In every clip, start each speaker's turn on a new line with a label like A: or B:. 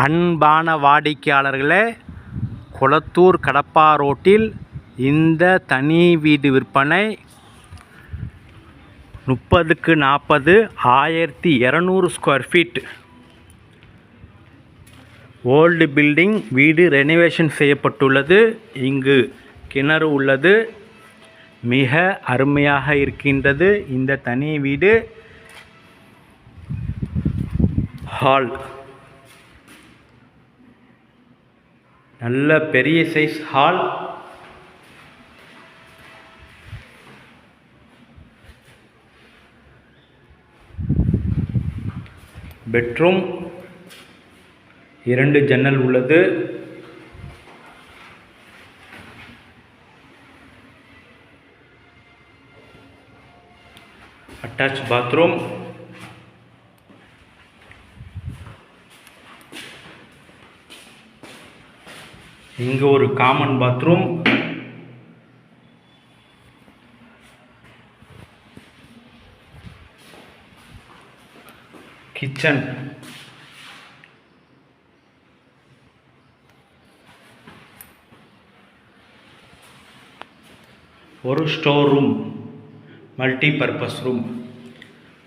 A: அன்பான வாடிக்கையாளர்களே, கொளத்தூர் கடப்பா ரோட்டில் இந்த தனி வீடு விற்பனை 30க்கு 40 1200 ஸ்கொயர் ஃபீட் ஓல்டு பில்டிங் வீடு ரெனோவேஷன் செய்யப்பட்டுள்ளது. இங்கு கிணறு உள்ளது. மிக அருமையாக இருக்கின்றது இந்த தனி வீடு. ஹால் நல்ல பெரிய சைஸ் ஹால். பெட்ரூம் 2 ஜன்னல் உள்ளது. Attach bathroom. இங்கு ஒரு காமன் பாத்ரூம். கிச்சன். ஒரு store room, multi purpose room.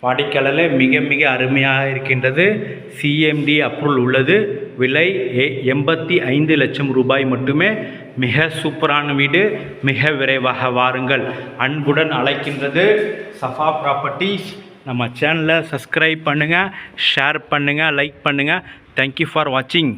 A: வாடிக்கையாளர் மிக அருமையாக இருக்கின்றது. சிஎம்டி அப்ரூவல் உள்ளது. விலை 85 லட்சம் ரூபாய் மட்டுமே. மிக சூப்பரான வீடு. மிக விரைவாக வாருங்கள். அன்புடன் அழைக்கின்றது சஃபா ப்ராப்பர்ட்டிஸ். நம்ம சேனலை சப்ஸ்கிரைப் பண்ணுங்கள், ஷேர் பண்ணுங்கள், லைக் பண்ணுங்கள். தேங்க்யூ ஃபார் வாட்சிங்.